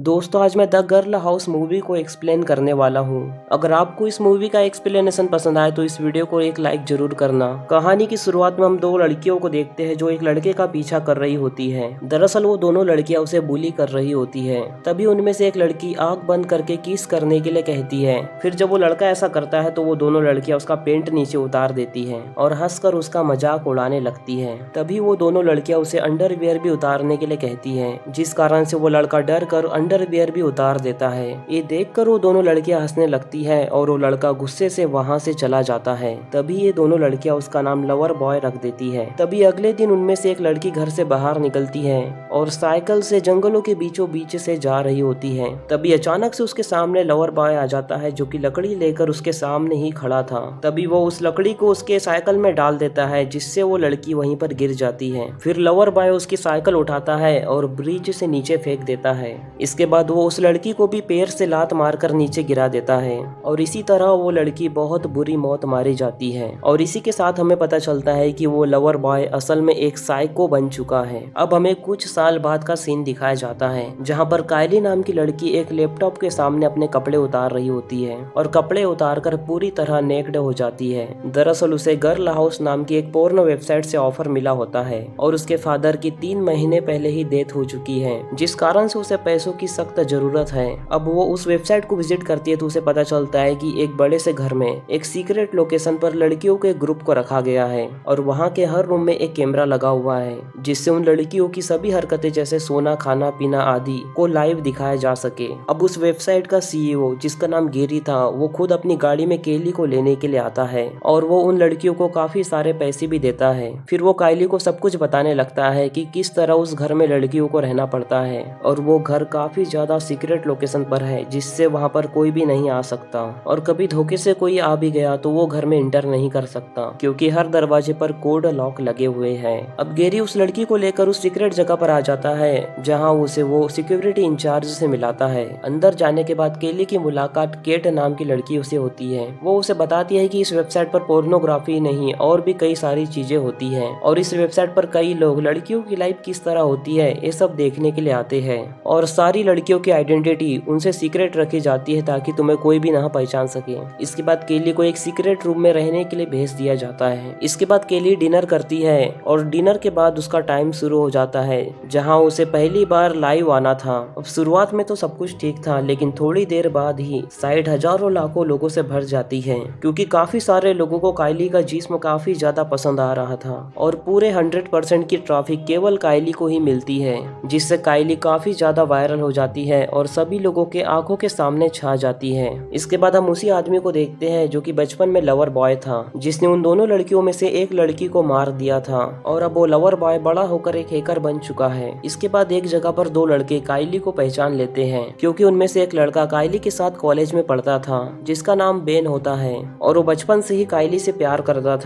दोस्तों आज मैं द गर्ल हाउस मूवी को एक्सप्लेन करने वाला हूँ। अगर आपको इस मूवी का एक्सप्लेनेशन पसंद आए तो इस वीडियो को एक लाइक जरूर करना। कहानी की शुरुआत में हम दो लड़कियों को देखते हैं जो एक लड़के का पीछा कर रही होती है। दरअसल वो दोनों लड़कियां उसे बुली कर रही होती है। तभी उनमें से एक लड़की आंख बंद करके किस करने के लिए कहती है। फिर जब वो लड़का ऐसा करता है तो वो दोनों लड़कियां उसका पेंट नीचे उतार देती है और हंसकर उसका मजाक उड़ाने लगती है। तभी वो दोनों लड़कियां उसे अंडरवियर भी उतारने के लिए कहती है, जिस कारण से वो लड़का डर कर अंडरवियर भी उतार देता है। ये देखकर वो दोनों लड़कियां हंसने लगती है और वो लड़का गुस्से से वहाँ से चला जाता है। तभी ये दोनों लड़कियां उसका नाम लवर बॉय रख देती है। तभी अगले दिन उनमें से एक लड़की घर से बाहर निकलती है और साइकिल से जंगलों के बीचों बीच से जा रही होती है। तभी अचानक से उसके सामने लवर बॉय आ जाता है जो कि लकड़ी लेकर उसके सामने ही खड़ा था। तभी वो उस लकड़ी को उसके साइकिल में डाल देता है जिससे वो लड़की वहीं पर गिर जाती है। फिर लवर बॉय उसकी साइकिल उठाता है और ब्रिज से नीचे फेंक देता है। इसके बाद वो उस लड़की को भी पैर से लात मारकर नीचे गिरा देता है और इसी तरह वो लड़की बहुत बुरी मौत मारी जाती है। और इसी के साथ हमें पता चलता है कि वो लवर बॉय असल में एक साइको बन चुका है। अब हमें कुछ साल बाद का सीन दिखाया जाता है जहाँ पर कायली नाम की लड़की एक लैपटॉप के सामने अपने कपड़े उतार रही होती है और कपड़े उतार कर पूरी तरह नेक्ड हो जाती है। दरअसल उसे गर्ल हाउस नाम की एक पोर्नो वेबसाइट से ऑफर मिला होता है और उसके फादर की 3 महीने पहले ही डेथ हो चुकी है, जिस कारण से उसे पैसों की सख्त जरूरत है। अब वो उस वेबसाइट को विजिट करती है तो उसे पता चलता है कि एक बड़े से घर में एक सीक्रेट लोकेशन पर लड़कियों के ग्रुप को रखा गया है और वहाँ के हर रूम में एक कैमरा लगा हुआ है जिससे उन लड़कियों की सभी हरकतें जैसे सोना, खाना पीना आदि को लाइव दिखाया जा सके। अब उस वेबसाइट का सीईओ जिसका नाम गेरी था वो खुद अपनी गाड़ी में केली को लेने के लिए आता है और वो उन लड़कियों को काफी सारे पैसे भी देता है। फिर वो कायली को सब कुछ बताने लगता है कि किस तरह उस घर में लड़कियों को रहना पड़ता है और वो घर काफी ज्यादा सीक्रेट लोकेशन पर है जिससे वहाँ पर कोई भी नहीं आ सकता और कभी धोखे से कोई आ भी गया तो वो घर में इंटर नहीं कर सकता क्योंकि हर दरवाजे पर कोड लॉक लगे हुए हैं। अब गेरी उस लड़की को लेकर उस सीक्रेट जगह पर आ जाता है जहाँ उसे वो सिक्योरिटी इंचार्ज से मिलाता है। अंदर जाने के बाद केली की मुलाकात केट नाम की लड़की उसे होती है। वो उसे बताती है कि इस वेबसाइट पर पोर्नोग्राफी नहीं और भी कई सारी चीजें होती है और इस वेबसाइट पर कई लोग लड़कियों की लाइफ किस तरह होती है ये सब देखने के लिए आते हैं और सारी लड़कियों की आइडेंटिटी उनसे सीक्रेट रखी जाती है ताकि तुम्हें कोई भी ना पहचान सके। इसके बाद केली को एक सीक्रेट रूम में रहने के लिए भेज दिया जाता है। इसके बाद केली डिनर करती है और डिनर के बाद उसका टाइम शुरू हो जाता है जहां उसे पहली बार लाइव आना था। अब शुरुआत में तो सब कुछ ठीक था लेकिन थोड़ी देर बाद ही साइट हजारों लाखों लोगों से भर जाती है क्योंकि काफी सारे लोगों को कायली का जिस्म काफी ज्यादा पसंद आ रहा था और पूरे 100% की ट्रैफिक केवल कायली को ही मिलती है जिससे कायली काफी ज्यादा वायरल हो जाती है और सभी लोगों के आंखों के सामने छा जाती है। इसके बाद हम उसी आदमी को देखते हैं जो कि बचपन में लवर बॉय था जिसने उन दोनों लड़कियों में से एक लड़की को मार दिया था और अब वो लवर बॉय बड़ा होकर एक हैकर बन चुका है। इसके बाद एक जगह पर दो लड़के कायली को पहचान लेते हैं क्योंकि उनमें से एक लड़का कायली के साथ कॉलेज में पढ़ता था जिसका नाम बेन होता है और वो बचपन से ही कायली से प्यार करता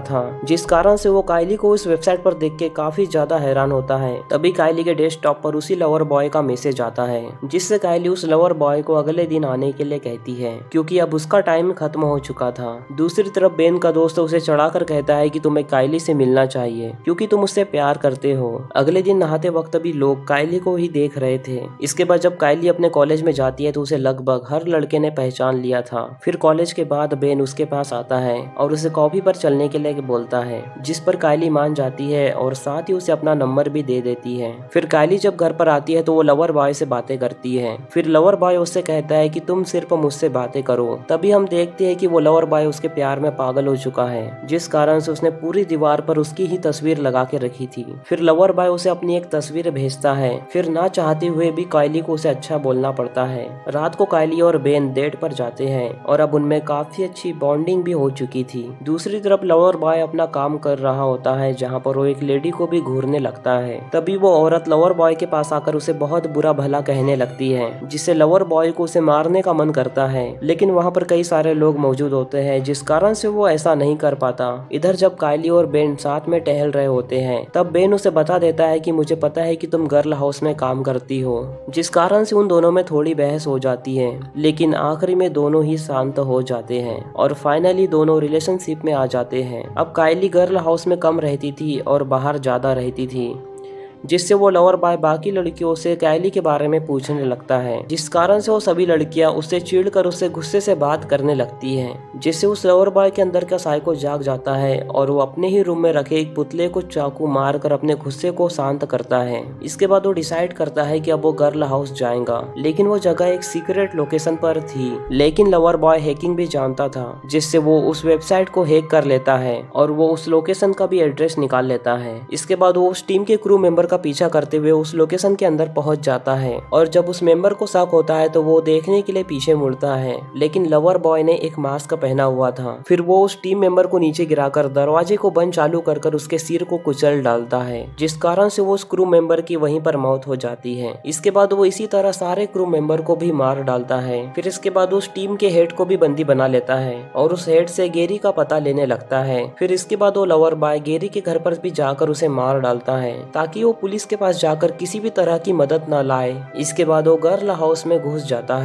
था जिस कारण से वो कायली को उस वेबसाइट पर देख के काफी ज्यादा हैरान होता है। तभी कायली के डेस्कटॉप पर उसी लवर बॉय का मैसेज आता है जिससे कायली उस लवर बॉय को अगले दिन आने के लिए कहती है क्योंकि अब उसका टाइम खत्म हो चुका था। दूसरी तरफ बेन का दोस्त उसे चढ़ाकर कहता है कि तुम्हें कायली से मिलना चाहिए क्योंकि तुम उससे प्यार करते हो। अगले दिन नहाते वक्त भी लोग कायली को ही देख रहे थे। इसके बाद जब कायली अपने कॉलेज में जाती है तो उसे लगभग हर लड़के ने पहचान लिया था। फिर कॉलेज के बाद बेन उसके पास आता है और उसे कॉफी पर चलने के लिए बोलता है जिस पर कायली मान जाती है और साथ ही उसे अपना नंबर भी दे देती है। फिर कायली जब घर पर आती है तो वो लवर बॉय से बातें करती है। फिर लवर बॉय उससे कहता है कि तुम सिर्फ मुझसे बातें करो। तभी हम देखते हैं कि वो लवर बॉय उसके प्यार में पागल हो चुका है जिस कारण से उसने पूरी दीवार पर उसकी ही तस्वीर लगा के रखी थी। फिर लवर बॉय उसे अपनी एक तस्वीर भेजता है। फिर ना चाहते हुए भी कायली को उसे अच्छा बोलना पड़ता है। रात को कायली और बेन डेट पर जाते हैं और अब उनमें काफी अच्छी बॉन्डिंग भी हो चुकी थी। दूसरी तरफ लवर बॉय अपना काम कर रहा होता है जहाँ पर वो एक लेडी को भी घूरने लगता है। तभी वो औरत लवर बॉय के पास आकर उसे बहुत बुरा भला कहने लगती है जिससे लवर बॉय को उसे मारने का मन करता है लेकिन वहाँ पर कई सारे लोग मौजूद होते हैं जिस कारण से वो ऐसा नहीं कर पाता। इधर जब कायली और बेन साथ में टहल रहे होते हैं तब बेन उसे बता देता है कि मुझे पता है कि तुम गर्ल हाउस में काम करती हो, जिस कारण से उन दोनों में थोड़ी बहस हो जाती है लेकिन आखिरी में दोनों ही शांत हो जाते हैं और फाइनली दोनों रिलेशनशिप में आ जाते हैं। अब कायली गर्ल हाउस में कम रहती थी और बाहर ज्यादा रहती थी जिससे वो लवर बॉय बाकी लड़कियों से कायली के बारे में पूछने लगता है, जिस कारण से वो सभी लड़कियां उससे चिढ़कर उससे गुस्से से बात करने लगती हैं, जिससे उस लवर बॉय के अंदर का साइको जाग जाता है और वो अपने ही रूम में रखे एक पुतले को चाकू मारकर अपने गुस्से को शांत करता है। इसके बाद वो डिसाइड करता है कि अब वो गर्ल हाउस जाएगा, लेकिन वो जगह एक सीक्रेट लोकेशन पर थी। लेकिन लवर बॉय हैकिंग भी जानता था, जिससे वो उस वेबसाइट को हैक कर लेता है और वो उस लोकेशन का भी एड्रेस निकाल लेता है। इसके बाद वो उस टीम के क्रू मेंबर का पीछा करते हुए उस लोकेशन के अंदर पहुंच जाता है और जब उस मेंबर को शक होता है तो वो देखने के लिए पीछे मुड़ता है, लेकिन लवर बॉय ने एक मास्क पहना हुआ था। फिर वो उस टीम मेंबर को नीचे गिराकर दरवाजे को बंद चालू कर उसके सिर को कुचल डालता है, जिस कारण से वो उस क्रू मेंबर की वहीं पर मौत हो जाती है। इसके बाद वो इसी तरह सारे क्रू मेंबर को भी मार डालता है। फिर इसके बाद उस टीम के हेड को भी बंदी बना लेता है और उस हेड से गेरी का पता लेने लगता है। फिर इसके बाद वो लवर बॉय गेरी के घर पर भी जाकर उसे मार डालता है ताकि वो पुलिस के पास जाकर किसी भी तरह की मदद न लाए। इसके बाद वो गर्ल हाउस में घुस जाता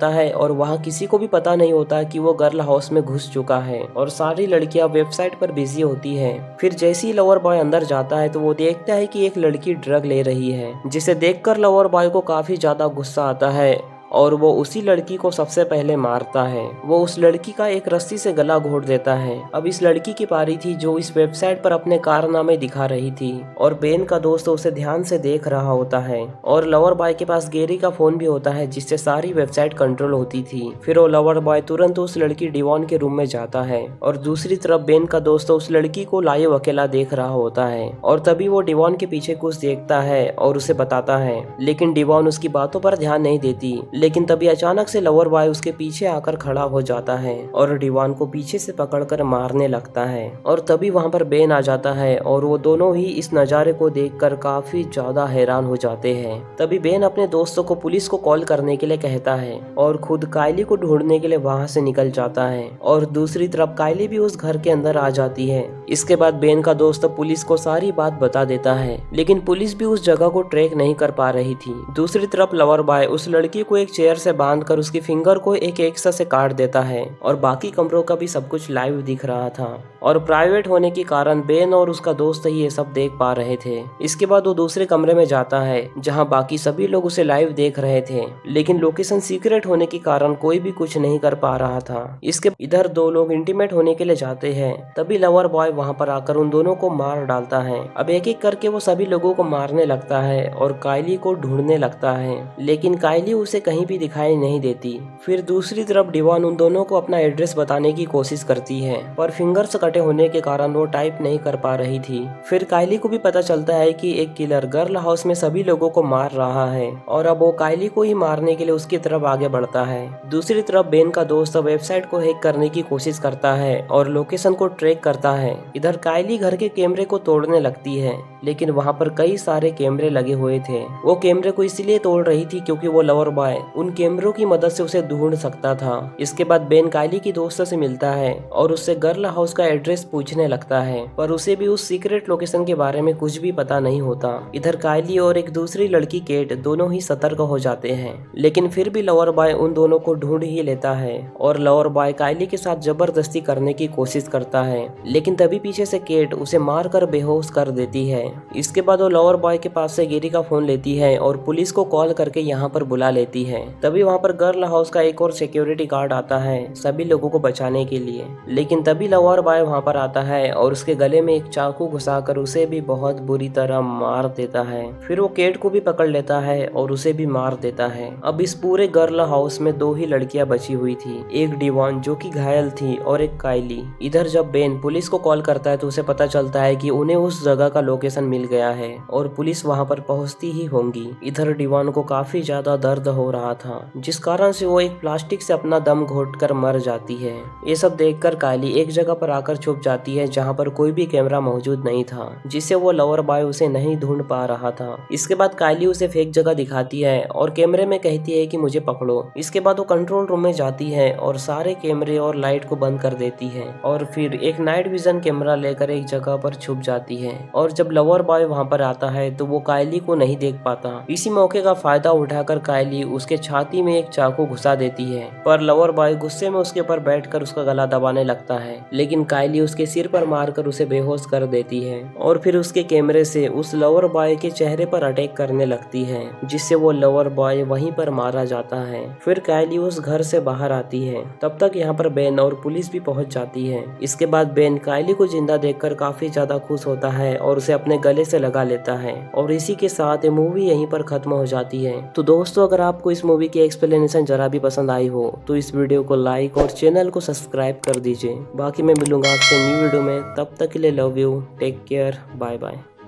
है और वहाँ किसी को भी पता नहीं होता कि वो गर्ल हाउस में घुस चुका है और सारी लड़कियां वेबसाइट पर बिजी होती है। फिर जैसे ही लवर बॉय अंदर जाता है तो वो देखता है कि एक लड़की ड्रग ले रही है, जिसे देखकर लवर बॉय को काफी ज्यादा गुस्सा आता है और वो उसी लड़की को सबसे पहले मारता है। वो उस लड़की का एक रस्सी से गला घोट देता है। अब इस लड़की की पारी थी जो इस वेबसाइट पर अपने कारनामे दिखा रही थी और बेन का दोस्त उसे ध्यान से देख रहा होता है और लवर बॉय के पास गेरी का फोन भी होता है, जिससे सारी वेबसाइट कंट्रोल होती थी। फिर वो लवर बॉय तुरंत उस लड़की डिवॉन के रूम में जाता है और दूसरी तरफ बेन का दोस्त उस लड़की को लाइव अकेला देख रहा होता है और तभी वो डिवॉन के पीछे कुछ देखता है और उसे बताता है, लेकिन डिवॉन उसकी बातों पर ध्यान नहीं देती। लेकिन तभी अचानक से लवर बॉय उसके पीछे आकर खड़ा हो जाता है और डिवान को पीछे से पकड़कर मारने लगता है और तभी वहां पर बेन आ जाता है और वो दोनों ही इस नज़ारे को देखकर काफी ज्यादा हैरान हो जाते हैं। तभी बेन अपने दोस्तों को पुलिस को कॉल करने के लिए कहता है और खुद कायली को ढूंढने के लिए वहां से निकल जाता है और दूसरी तरफ कायली भी उस घर के अंदर आ जाती है। इसके बाद बेन का दोस्त पुलिस को सारी बात बता देता है, लेकिन पुलिस भी उस जगह को ट्रैक नहीं कर पा रही थी। दूसरी तरफ लवर बॉय उस लड़की को एक चेयर से बांधकर उसकी फिंगर को एक एक्सा से काट देता है और बाकी कमरों का भी सब कुछ लाइव दिख रहा था और प्राइवेट होने के कारण बेन और उसका दोस्त ही ये सब देख पा रहे थे। इसके बाद वो दूसरे कमरे में जाता है जहां बाकी सभी लोग उसे लाइव देख रहे थे, लेकिन लोकेशन सीक्रेट होने के कारण कोई भी कुछ नहीं कर पा रहा था। इसके इधर दो लोग इंटीमेट होने के लिए जाते हैं, तभी लवर बॉय वहां पर आकर उन दोनों को मार डालता है। अब एक एक करके वो सभी लोगों को मारने लगता है और कायली को ढूंढने लगता है, लेकिन कायली उसे कहीं भी दिखाई नहीं देती। फिर दूसरी तरफ डिवान उन दोनों को अपना एड्रेस बताने की कोशिश करती है, पर फिंगर्स कटे होने के कारण वो टाइप नहीं कर पा रही थी। फिर कायली को भी पता चलता है कि एक किलर गर्ल हाउस में सभी लोगों को मार रहा है और अब वो कायली को ही मारने के लिए उसकी तरफ आगे बढ़ता है। दूसरी तरफ बेन का दोस्त वेबसाइट को हैक करने की कोशिश करता है और लोकेशन को ट्रैक करता है। इधर कायली घर के कैमरे को तोड़ने लगती है, लेकिन वहाँ पर कई सारे कैमरे लगे हुए थे। वो कैमरे को इसलिए तोड़ रही थी क्योंकि वो लवर बॉय उन कैमरों की मदद से उसे ढूंढ सकता था। इसके बाद बेन कायली की दोस्त से मिलता है और उससे गर्ल हाउस का एड्रेस पूछने लगता है, पर उसे भी उस सीक्रेट लोकेशन के बारे में कुछ भी पता नहीं होता। इधर कायली और एक दूसरी लड़की केट दोनों ही सतर्क हो जाते हैं, लेकिन फिर भी लवर बॉय उन दोनों को ढूंढ ही लेता है और लवर बॉय कायली के साथ जबरदस्ती करने की कोशिश करता है, लेकिन तभी पीछे से केट उसे मार कर बेहोश कर देती है। इसके बाद वो लवर बॉय के पास से गेरी का फोन लेती है और पुलिस को कॉल करके यहाँ पर बुला लेती है। तभी वहाँ पर गर्ल हाउस का एक और सिक्योरिटी गार्ड आता है सभी लोगों को बचाने के लिए, लेकिन तभी लवर बॉय वहाँ पर आता है और उसके गले में एक चाकू घुसाकर उसे भी बहुत बुरी तरह मार देता है। फिर वो केट को भी पकड़ लेता है और उसे भी मार देता है। अब इस पूरे गर्ल हाउस में दो ही लड़कियां बची हुई थी, एक डिवान जो कि घायल थी और एक कायली। इधर जब बेन पुलिस को कॉल करता है तो उसे पता चलता है कि उन्हें उस जगह का लोकेशन मिल गया है और पुलिस वहां पर पहुंचती ही होंगी। इधर डिवान को काफी ज्यादा दर्द हो रहा था, जिस कारण से वो एक प्लास्टिक से अपना दम घोटकर मर जाती है। ये सब देखकर कायली एक जगह पर आकर छुप जाती है जहां पर कोई भी कैमरा मौजूद नहीं था, जिससे वो लवर बॉय उसे नहीं ढूंढ पा रहा था। इसके बाद कायली उसे फेक जगह दिखाती है और कैमरे में कहती है कि मुझे पकड़ो। इसके बाद वो कंट्रोल रूम में जाती है और सारे कैमरे और लाइट को बंद कर देती है और फिर एक नाइट विजन कैमरा लेकर एक जगह पर छुप जाती है। और जब लवर बॉय वहां पर आता है तो वो कायली को नहीं देख पाता। इसी मौके का फायदा उठाकर कायली उसके छाती में एक चाकू घुसा देती है, पर लवर बॉय गुस्से में उसके ऊपर बैठकर उसका गला दबाने लगता है, लेकिन कायली उसके सिर पर मारकर उसे बेहोश कर देती है और फिर उसके कैमरे से उस लवर बॉय के चेहरे पर अटैक करने लगती है, जिससे वो लवर बॉय वहीं पर मारा जाता है। फिर कायली उस घर से बाहर आती है। तब तक यहाँ पर बेन और पुलिस भी पहुंच जाती है। इसके बाद बेन कायली को जिंदा देखकर काफी ज्यादा खुश होता है और उसे अपने गले से लगा लेता है और इसी के साथ ये मूवी यहीं पर खत्म हो जाती है। तो दोस्तों, अगर आपको इस मूवी की एक्सप्लेनेशन जरा भी पसंद आई हो तो इस वीडियो को लाइक और चैनल को सब्सक्राइब कर दीजिए। बाकी मैं मिलूंगा आपसे न्यू वीडियो में, तब तक के लिए love you, take care, bye bye.